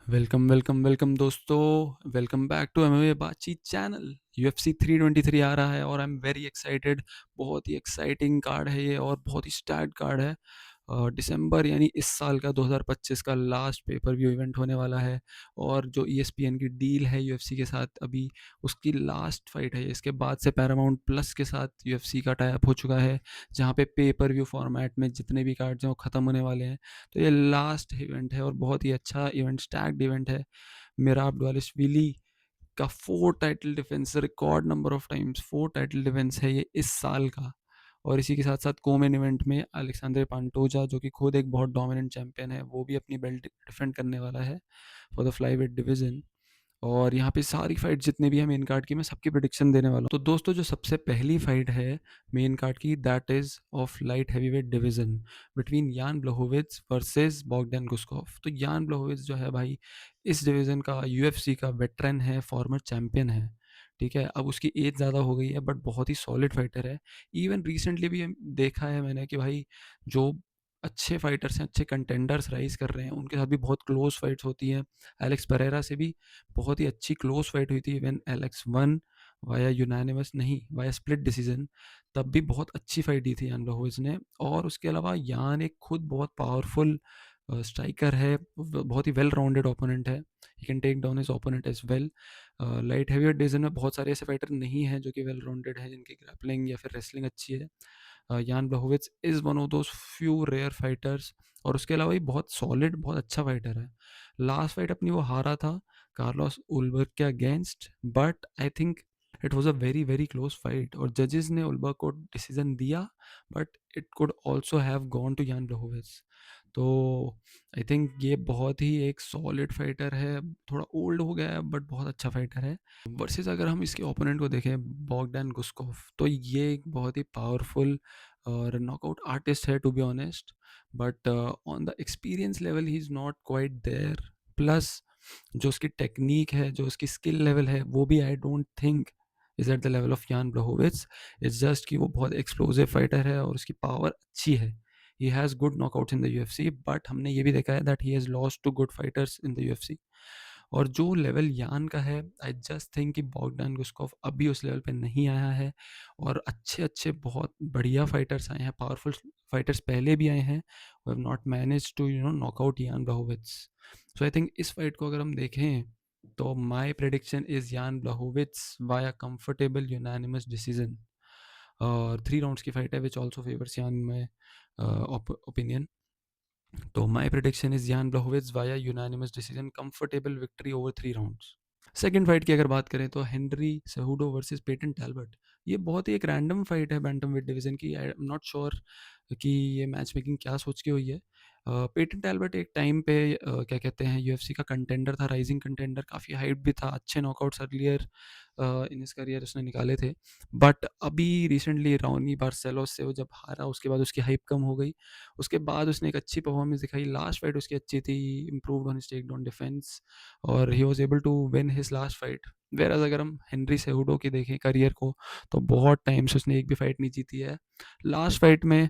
Welcome welcome welcome दोस्तों, welcome back to MMA बातचीत channel. UFC 323 आ रहा है और आई एम वेरी एक्साइटेड। बहुत ही एक्साइटिंग कार्ड है ये और बहुत ही स्टैट कार्ड है। दिसंबर यानी इस साल का 2025 का लास्ट पेपर व्यू इवेंट होने वाला है। और जो ईएसपीएन की डील है यूएफसी के साथ, अभी उसकी लास्ट फाइट है। इसके बाद से पैरामाउंट प्लस के साथ यूएफसी का टाई अप हो चुका है, जहाँ पे पेपर व्यू फॉर्मेट में जितने भी कार्ड्स हैं वो ख़त्म होने वाले हैं। तो ये लास्ट इवेंट है और बहुत ही अच्छा इवेंट, स्टैक्ड इवेंट है। मिराब डवालिशविली का 4 title defence, record number of times 4 title defence है ये इस साल का। और इसी के साथ साथ कोमेन इवेंट में अलेक्सेंडर पांटोजा, जो कि खुद एक बहुत डोमिनेंट चैंपियन है, वो भी अपनी बेल्ट डिफेंड करने वाला है फॉर द फ्लाईवेट डिवीजन। और यहाँ पे सारी फाइट जितने भी हैं मेन कार्ड की, मैं सबकी प्रिडिक्शन देने वाला हूँ। तो दोस्तों, जो सबसे पहली फाइट है मेन कार्ड की, that is of light heavyweight division between यान ब्लहोविट्स वर्सेस बॉगडन गुस्कॉफ। तो यान ब्लहोविट्स जो है भाई, इस डिवीजन का यूएफसी का वेटरन है, फॉर्मर चैंपियन है। ठीक है, अब उसकी एज ज़्यादा हो गई है बट बहुत ही सॉलिड फाइटर है। इवन रिसेंटली भी देखा है मैंने कि भाई, जो अच्छे फाइटर्स हैं, अच्छे कंटेंडर्स राइज कर रहे हैं, उनके साथ भी बहुत क्लोज फाइट्स होती हैं। एलेक्स परेरा से भी बहुत ही अच्छी क्लोज फाइट हुई थी when Alex one via unanimous, नहीं वाया स्प्लिट डिसीजन। तब भी बहुत अच्छी फाइट दी थी यान ब्लहोविच ने। और उसके अलावा यान एक खुद बहुत पावरफुल स्ट्राइकर है, बहुत ही वेल राउंडेड ओपोनेंट है। He can take down his opponent as well. Light heavyweight division में बहुत सारे ऐसे फाइटर नहीं हैं जो कि वेल राउंडेड हैं, जिनकी ग्रैपलिंग या फिर रेसलिंग अच्छी है। Jan Blachowicz is one of those few rare fighters. और उसके अलावा ये बहुत सॉलिड, बहुत अच्छा फाइटर है। लास्ट फाइट अपनी वो हारा था कार्लोस उल्बर्ग के against, but I think it was a very very close fight और जजेस ने उल्बर्ग को डिसीजन दिया, but it could also have gone to Jan Blachowicz. तो आई थिंक ये बहुत ही एक सॉलिड फाइटर है, थोड़ा ओल्ड हो गया है बट बहुत अच्छा फाइटर है। वर्सेस अगर हम इसके ओपोनेंट को देखें, बॉगडान गुस्कॉफ, तो ये एक बहुत ही पावरफुल और नॉकआउट आर्टिस्ट है to be honest. But on the experience level he is not quite there. Plus जो उसकी टेक्निक है, जो उसकी स्किल लेवल है, वो भी आई don't think is at the level of यान ब्लहोविच। इट्स जस्ट कि वो बहुत एक्सप्लोसिव फाइटर है और उसकी पावर अच्छी है। He has good knockouts in the UFC, but हमने ये भी देखा है that he has lost to good fighters in the UFC. और जो लेवल यान का है, आई जस्ट थिंक कि बॉगडान गुस्कॉफ अभी उस लेवल पे नहीं आया है। और अच्छे अच्छे बहुत बढ़िया फाइटर्स आए हैं, पावरफुल फाइटर्स पहले भी आए हैं, who have not manage to knock out Jan Blachowicz. So I think इस फाइट को अगर हम देखें, तो my prediction is Jan Blachowicz via comfortable unanimous decision. और 3 राउंड्स की फाइट है, which also favours Jan my opinion. तो my prediction is Jan Blachowicz via unanimous decision, comfortable victory over 3 rounds. Second fight की अगर बात करें, तो Henry Cejudo versus Payton Talbott. ये बहुत ही एक रैंडम फाइट है बैंटमवेट डिवीजन की। आई एम नॉट श्योर कि ये मैच मेकिंग क्या सोच के हुई है। पेटन टैल्बर्ट एक टाइम पे क्या कहते हैं, यूएफसी का कंटेंडर था, राइजिंग कंटेंडर, काफ़ी हाइप भी था, अच्छे knockouts earlier in his career उसने निकाले थे। बट अभी रिसेंटली रॉनी बार्सेलोस से वो जब हारा, उसके बाद उसकी हाइप कम हो गई। उसके बाद उसने एक अच्छी परफॉर्मेंस दिखाई, लास्ट फाइट उसकी अच्छी थी, improved on his take down defence, और he was able to win his last fight. Where अगर हम हेनरी सेहुडो की देखें करियर को, तो बहुत टाइम से उसने एक भी फाइट नहीं जीती है। लास्ट फाइट में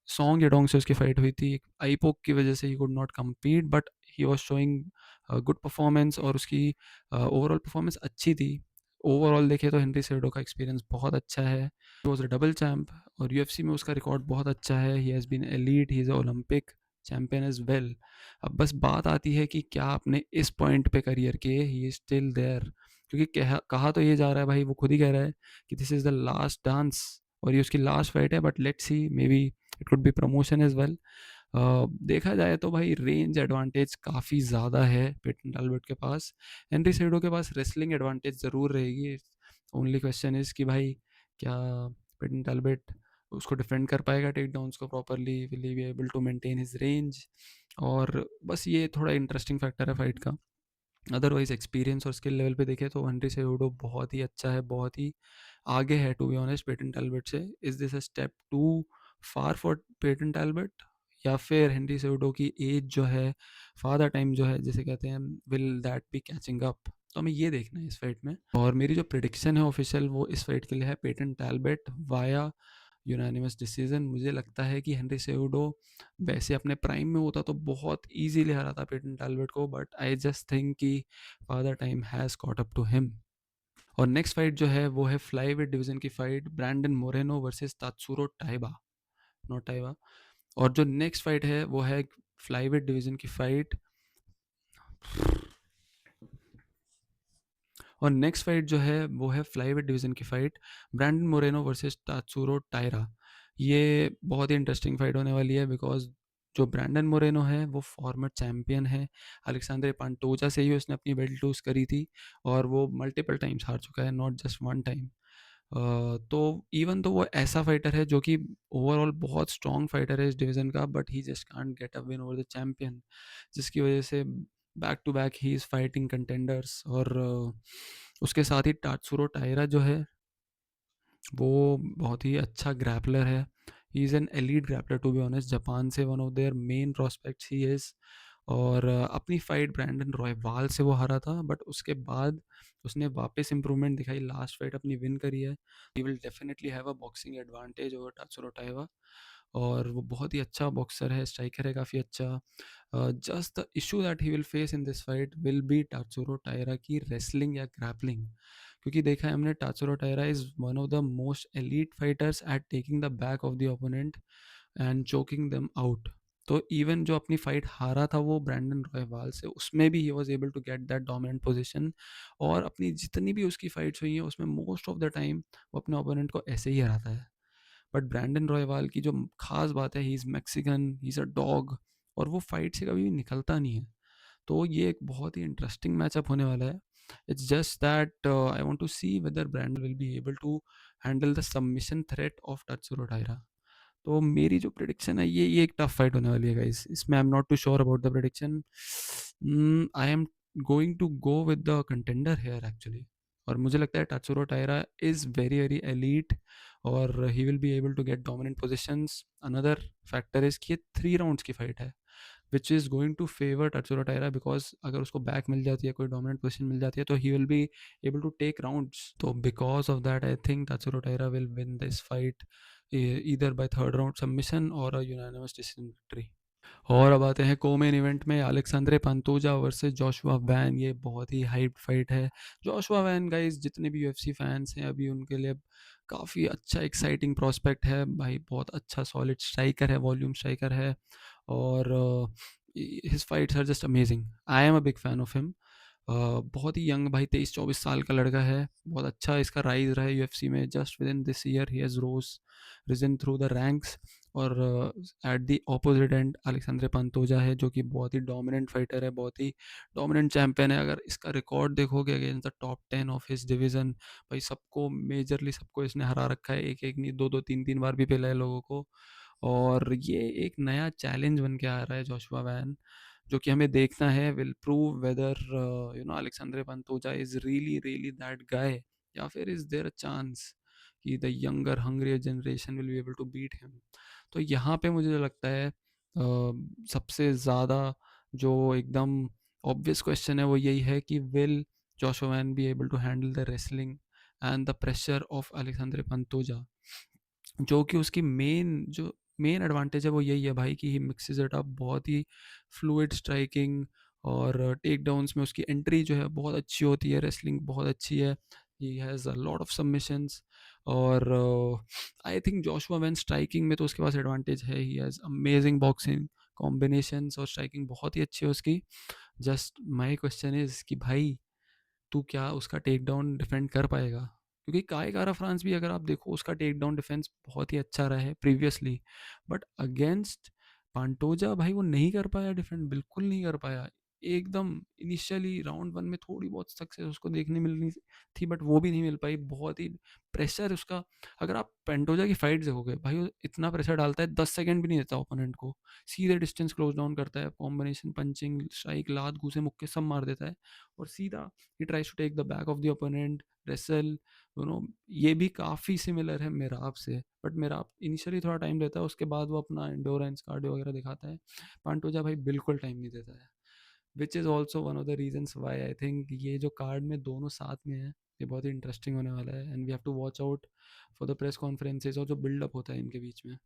सॉन्ग यडोंग से उसकी फाइट हुई थी, आईपोक की वजह से he could not compete, but he was showing good performance और उसकी ओवरऑल परफॉर्मेंस अच्छी थी। ओवरऑल देखें तो हेनरी सेहुडो का एक्सपीरियंस बहुत अच्छा है। He was a double champ और यूएफसी में उसका रिकॉर्ड बहुत अच्छा है। He has been elite, he is Olympic champion as well. अब बस बात आती है कि क्या अपने इस पॉइंट पे करियर के ही इज स्टिल देयर। क्योंकि कहा तो ये जा रहा है भाई, वो खुद ही कह रहा है कि this is the last dance और ये उसकी लास्ट फाइट है, but let's see, maybe it could be promotion as well. देखा जाए तो भाई, रेंज एडवांटेज काफ़ी ज़्यादा है पेटन टाल्बर्ट के पास। हेनरी सेडो के पास रेसलिंग एडवांटेज ज़रूर रहेगी। ओनली क्वेश्चन इज़ कि भाई, क्या पेटन टाल्बर्ट उसको डिफेंड कर पाएगा टेक डाउन्स को properly, will he be able to maintain his range. और बस ये थोड़ा इंटरेस्टिंग फैक्टर है फाइट का। अदरवाइज एक्सपीरियंस और स्किल लेवल पे देखें तो हेनरी सेहुडो बहुत ही अच्छा है, बहुत ही आगे है to be honest Payton Talbott से। Is this a step too far for Payton Talbott, या फिर हेनरी सेहुडो की एज जो है, फादर टाइम जो है जिसे कहते हैं, will that B catching up? तो हमें ये देखना है इस फाइट में। और मेरी जो प्रिडिक्शन है ऑफिशियल, वो इस फाइट के लिए है पेटन टैल्बर्ट वाया यूनानिमस डिसीजन। मुझे लगता है कि हेनरी सेउडो वैसे अपने प्राइम में होता तो बहुत इजीली हराता पेटन टैल्बर्ट को, बट आई जस्ट थिंक कि father time has caught up to him. और नेक्स्ट फाइट जो है वो है फ्लाई वेट डिवीजन की fight, Brandon Moreno versus Tatsuro Taira, not Taira. और जो नेक्स्ट फाइट है वो है फ्लाई वेट डिवीजन की फाइट, और नेक्स्ट फाइट जो है वो है फ्लाईवेट डिवीजन की fight, Brandon Moreno versus Tatsuro Taira. ये बहुत ही इंटरेस्टिंग फाइट होने वाली है, बिकॉज जो ब्रैंडन मोरेनो है वो फॉर्मर चैम्पियन है, अलेक्जेंडर पांटोजा से ही उसने अपनी बेल्ट लूज करी थी, और वो मल्टीपल टाइम्स हार चुका है, नॉट जस्ट वन टाइम। तो इवन तो वो ऐसा फाइटर है जो कि ओवरऑल बहुत स्ट्रॉन्ग फाइटर है इस डिवीज़न का, but he just can't get a win over the champion, जिसकी वजह से back to back he is fighting contenders. और उसके साथ ही टात्सुरो टायरा जो है वो बहुत ही अच्छा ग्रैपलर है, he is an elite grappler to be honest, Japan से one of their main prospects he is. और अपनी फाइट ब्रैंडन रॉयवाल से वो हारा था, बट उसके बाद उसने वापस इंप्रूवमेंट दिखाई, लास्ट फाइट अपनी विन करी है। He will definitely have a boxing advantage over Tatsuro Taira, और वो बहुत ही अच्छा बॉक्सर है, स्ट्राइकर है काफ़ी अच्छा। Just the issue that he will face in this fight will be Tatsuro Taira की रेसलिंग या ग्रैपलिंग, क्योंकि देखा है हमने Tatsuro Taira is one of the most elite fighters at taking the back of the opponent and choking them out. तो even जो अपनी fight हारा था वो ब्रैंडन रॉयवाल से, उसमें भी he was able to get that dominant position, और अपनी जितनी भी उसकी फाइट्स हुई हैं उसमें मोस्ट ऑफ द टाइम वो अपने ओपोनेंट को ऐसे ही हराता है। बट ब्रैंडन रॉयवाल की जो खास बात है, he is Mexican, he is a dog, और वो फाइट से कभी भी निकलता नहीं है। तो ये एक बहुत ही इंटरेस्टिंग मैचअप होने वाला है। It's just that I want to see whether Brandon will be able to handle the submission threat of Tatsuro Taira. तो मेरी जो प्रिडिक्शन है ये एक टफ फाइट होने वाली है गाइस, इसमें I am not too sure about the prediction. I am going to go with the contender here actually, और मुझे लगता है Tatsuro Taira is very very elite, और he will be able to get dominant positions. Another factor is कि ये 3 rounds की fight है, which is going to favour Tatsuro Taira, because अगर उसको बैक मिल जाती है, कोई डोमिनेंट पोजीशन मिल जाती है, तो he will be able to take rounds. तो because of that I think Tatsuro Taira will win this fight either by third round submission और अ यूनानिमस डिसीजन विक्ट्री। और अब आते हैं को-मेन इवेंट में, अलेक्सेंड्रे पंतोजा वर्सेस जोशुआ वैन। ये बहुत ही hyped fight है। जोशुआ वैन गाइस जितने भी यूएफसी फैंस हैं अभी उनके लिए काफ़ी अच्छा एक्साइटिंग प्रोस्पेक्ट है भाई, बहुत अच्छा सॉलिड स्ट्राइकर है, वॉल्यूम स्ट्राइकर है, और his fights are just amazing. I am a big fan of him. बहुत ही यंग भाई, 23-24 साल का लड़का है, बहुत अच्छा इसका राइज रहा है यूएफसी में। Just within this year he has risen through the ranks. और at the opposite end Alexandre Pantoja है जो कि बहुत ही डोमिनेंट फाइटर है, बहुत ही डोमिनेंट चैंपियन है। अगर इसका रिकॉर्ड देखोगे against the top 10 of his division, भाई सबको मेजरली सबको इसने हरा रखा है, एक एक नहीं, दो दो तीन तीन बार भी पहले है लोगों को। और ये एक नया चैलेंज बन के आ रहा है जोशुआ वैन, जो कि हमें देखना है will prove whether Alexandre Pantoja is really really that guy, या फिर इज देयर अ चांस कि the younger hungrier generation will be able to beat him. तो यहाँ पे मुझे लगता है सबसे ज़्यादा जो एकदम ऑब्वियस क्वेश्चन है वो यही है कि will Joshua Van be able to handle the wrestling and the pressure of Alexandre Pantoja, जो कि उसकी मेन एडवांटेज है वो यही है भाई कि ही मिक्सेस इट अप, बहुत ही फ्लूइड स्ट्राइकिंग, और टेक डाउन्स में उसकी एंट्री जो है बहुत अच्छी होती है, रेसलिंग बहुत अच्छी है, he has a lot of submissions. और I think Joshua Van striking में तो उसके पास एडवांटेज है, he has amazing boxing combinations, और स्ट्राइकिंग बहुत ही अच्छी है उसकी। जस्ट माई क्वेश्चन इज़ कि भाई तू क्या उसका टेक डाउन डिफेंड कर पाएगा? क्योंकि काय कारा फ्रांस भी अगर आप देखो उसका टेक डाउन डिफेंस बहुत ही अच्छा रहा है प्रीवियसली, बट अगेंस्ट पांटोजा भाई वो नहीं कर पाया डिफेंड, बिल्कुल नहीं कर पाया। एकदम इनिशियली राउंड वन में थोड़ी बहुत सक्सेस उसको देखने मिलनी थी, बट वो भी नहीं मिल पाई। बहुत ही प्रेशर उसका, अगर आप पेंटोजा की फाइट देखोगे भाई वो इतना प्रेशर डालता है, 10 सेकंड भी नहीं देता ओपोनेंट को, सीधे डिस्टेंस क्लोज डाउन करता है, कॉम्बिनेशन पंचिंग स्ट्राइक लात घूसे मुक्के सब मार देता है, और सीधा he tries to take the back of the opponent, wrestle, ये भी काफ़ी सिमिलर है मेराब से, बट मेराब इनिशियली थोड़ा टाइम लेता है, उसके बाद वो अपना एंडोरेंस कार्डियो वगैरह दिखाता है। पांटोजा भाई बिल्कुल टाइम नहीं देता है, which is also one of the reasons why I think ये जो कार्ड में दोनों साथ में है, ये बहुत ही इंटरेस्टिंग होने वाला है, and we have to watch out for the press conferences और जो बिल्डअप होता है इनके बीच में.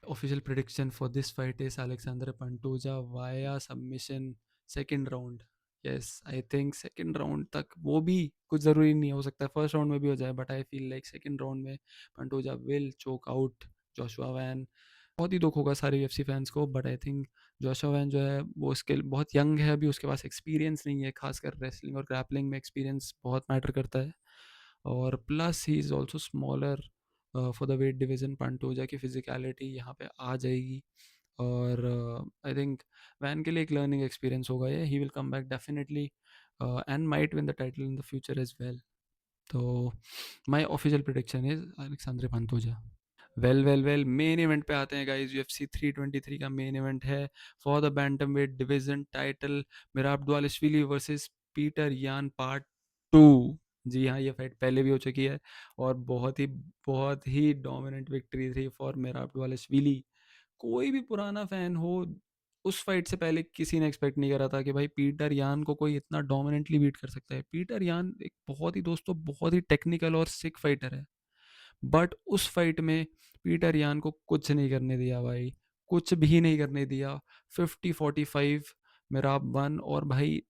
Official prediction for this fight is Alexander Pantoja via submission second round. Yes, I think second round तक वो भी कुछ ज़रूरी नहीं है, हो सकता है फर्स्ट राउंड में भी हो जाए, but I feel like second round में Pantoja will choke out Joshua Van. बहुत ही दुख होगा सारे यूएफसी फैंस को, but I think Joshua Van जो है वो स्किल बहुत यंग है अभी, उसके पास एक्सपीरियंस नहीं है, खासकर रेसलिंग और ग्रैपलिंग में एक्सपीरियंस बहुत मैटर करता है. और plus he is also smaller for the weight division. Pantoja की फिजिकलिटी यहाँ पे आ जाएगी, और आई थिंक वैन के लिए एक लर्निंग एक्सपीरियंस होगा ये. He will come back definitely and might win the title in the future as well. तो my official prediction is Alexandre Pantoja. Well main event पे आते हैं गाइस. यूएफसी 323 का मेन इवेंट है for the bantamweight division title. Merab versus Petr Yan part 2. जी हाँ, ये fight पहले भी हो चुकी है, और बहुत ही डोमिनेंट विक्ट्री थी फॉर मिराब. कोई भी पुराना फैन हो, उस फाइट से पहले किसी ने एक्सपेक्ट नहीं करा था कि भाई पीटर यान को कोई इतना डोमिनेंटली बीट कर सकता है. पीटर यान एक बहुत ही टेक्निकल और सिक फाइटर है, बट उस फाइट में पीटर यान को कुछ नहीं करने दिया भाई, कुछ भी नहीं करने दिया. 50-45 मेरा वन. और भाई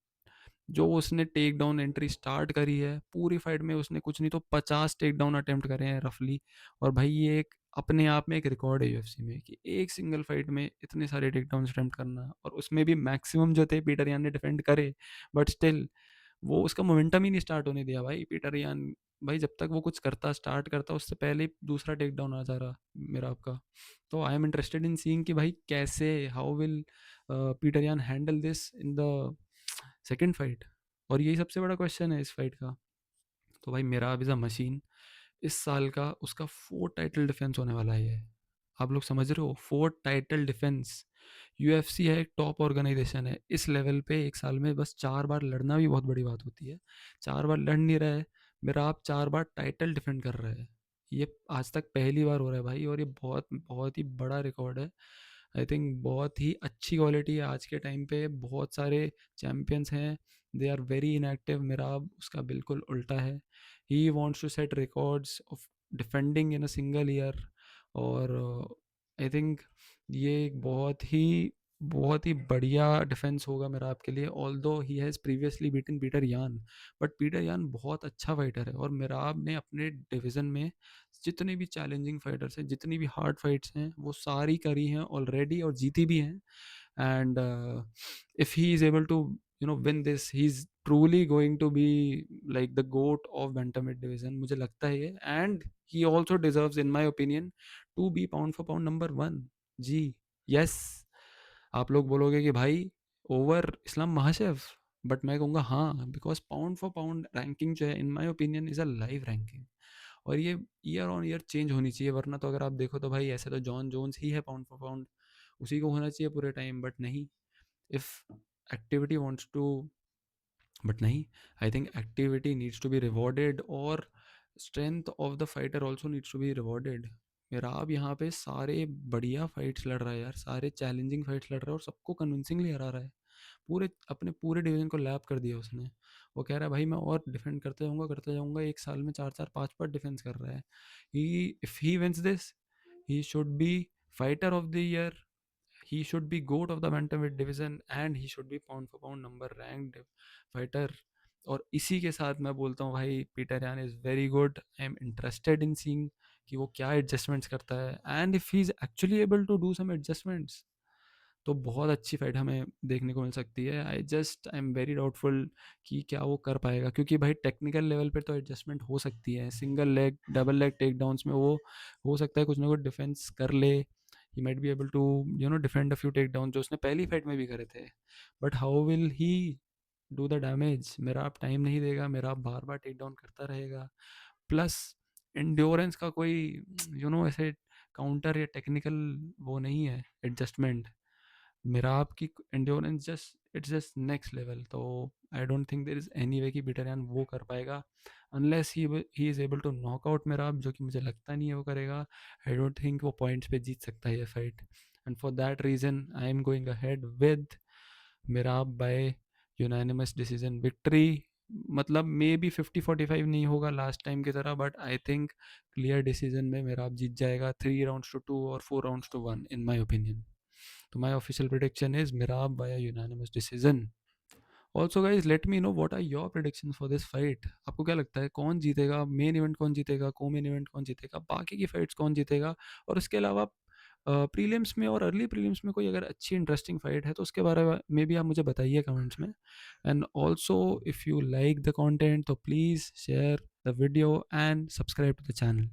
जो उसने टेक डाउन एंट्री स्टार्ट करी है, पूरी फाइट में उसने कुछ नहीं तो 50 टेक डाउन अटेम्प्ट करे हैं रफली. और भाई ये एक अपने आप में एक रिकॉर्ड है यूएफसी में कि एक सिंगल फाइट में इतने सारे टेक डाउन अटेम्प्ट करना, और उसमें भी मैक्सिमम जो थे पीटर यान ने डिफेंड करे, बट स्टिल वो उसका मोमेंटम ही नहीं स्टार्ट होने दिया भाई पीटर यान. भाई जब तक वो कुछ करता स्टार्ट करता, उससे पहले ही दूसरा टेक डाउन आ जा रहा मेरा आपका. तो आई एम इंटरेस्टेड इन सीइंग कि भाई कैसे, हाउ विल पीटर यान handle this in the second fight. और यही सबसे बड़ा क्वेश्चन है इस फाइट का. तो भाई मेरा इज़ अ मशीन. इस साल का उसका 4 टाइटल डिफेंस होने वाला है ये. आप लोग समझ रहे हो, 4 टाइटल डिफेंस. यूएफसी है, एक टॉप ऑर्गेनाइजेशन है, इस लेवल पे एक साल में बस 4 बार लड़ना भी बहुत बड़ी बात होती है. 4 बार लड़ नहीं रहा है मेरा आप, 4 बार टाइटल डिफेंड कर रहा है. ये आज तक पहली बार हो रहा है भाई, और ये बहुत बहुत ही बड़ा रिकॉर्ड है. आई थिंक बहुत ही अच्छी क्वालिटी है आज के टाइम पे. बहुत सारे चैम्पियंस हैं, दे आर वेरी इनएक्टिव. मेरा उसका बिल्कुल उल्टा है. He wants to set records of defending in a single year. और आई थिंक ये एक बहुत ही बढ़िया डिफेंस होगा मेरा आपके लिए. ऑल दो he has previously beaten Peter यान, बट पीटर यान बहुत अच्छा फाइटर है, और मेराब ने अपने डिवीज़न में जितने भी चैलेंजिंग फाइटर्स हैं, जितनी भी हार्ड फाइट्स हैं, वो सारी करी हैं ऑलरेडी और जीती भी हैं. And if he is able to win this, he's truly going to be like the goat of bantamweight division, मुझे लगता है ये. And he also deserves in my opinion to be pound for pound number 1. Ji, yes. आप लोग बोलोगे कि भाई over Islam महाशेव, but मैं कहूँगा हाँ, because pound for pound ranking जो है in my opinion is a live ranking, और ये ईयर ऑन ईयर चेंज होनी चाहिए. वरना तो अगर आप देखो तो भाई ऐसे तो जॉन जोन्स ही है पाउंड फॉर पाउंड, उसी को होना चाहिए पूरे टाइम, बट नहीं. If activity wants to, but नहीं, I think activity needs to be rewarded, और strength of the fighter also needs to be rewarded. मेरा अब यहाँ पे सारे बढ़िया फाइट्स लड़ रहा है यार, सारे चैलेंजिंग फाइट्स लड़ रहा है, और सबको कन्विंसिंगली हरा रहा है. अपने पूरे डिवीजन को लैप कर दिया उसने. वो कह रहा है भाई मैं और डिफेंड करते जाऊंगा. एक साल में 4-4 5-5 डिफेंस कर रहा है. He if he wins this, he should be fighter of the year, he should be goat of the bantamweight division, and he should be pound for pound number ranked fighter. और इसी के साथ मैं बोलता हूँ भाई Peter Yan is very good. I am interested in seeing कि वो क्या एडजस्टमेंट्स करता है, and if he is actually able to do some adjustments, तो बहुत अच्छी फाइट हमें देखने को मिल सकती है. आई एम वेरी डाउटफुल कि क्या वो कर पाएगा, क्योंकि भाई टेक्निकल लेवल पे तो एडजस्टमेंट हो सकती है. Single leg double leg takedowns में वो हो सकता है कुछ ना कुछ डिफेंस कर ले. He might be able to defend a few takedown जो उसने पहली फाइट में भी करे थे. But how will he do the damage? मेरा आप टाइम नहीं देगा, मेरा आप बार बार टेक डाउन करता रहेगा. प्लस इंड्योरेंस का कोई ऐसे काउंटर या टेक्निकल वो नहीं है एडजस्टमेंट. मेरा आपकी endurance just it's just next level. तो I don't think there is any way कि बिटरयान वो कर पाएगा, unless he is able to knock out Merab, जो कि मुझे लगता नहीं है वो करेगा. आई डोंट थिंक वो पॉइंट्स पे जीत सकता है ये फाइट, and for that reason I am going ahead with Merab by unanimous decision victory मतलब मे बी 50-45 नहीं होगा लास्ट टाइम की तरह, but I think clear decision में मेरा जीत जाएगा, 3 राउंड्स to 2 और 4 rounds to 1 in my opinion. तो my official prediction is Merab by unanimous decision. Also guys let me know what are your prediction for this fight. आपको क्या लगता है कौन जीतेगा, मेन इवेंट कौन जीतेगा, को मेन इवेंट कौन जीतेगा, बाकी की फाइट्स कौन जीतेगा, और इसके अलावा प्रीलिम्स में और अर्ली प्रीलिम्स में कोई अगर अच्छी इंटरेस्टिंग फाइट है तो उसके बारे में भी आप मुझे बताइए कमेंट्स में। And also if you like the content तो please share the video and subscribe to the channel.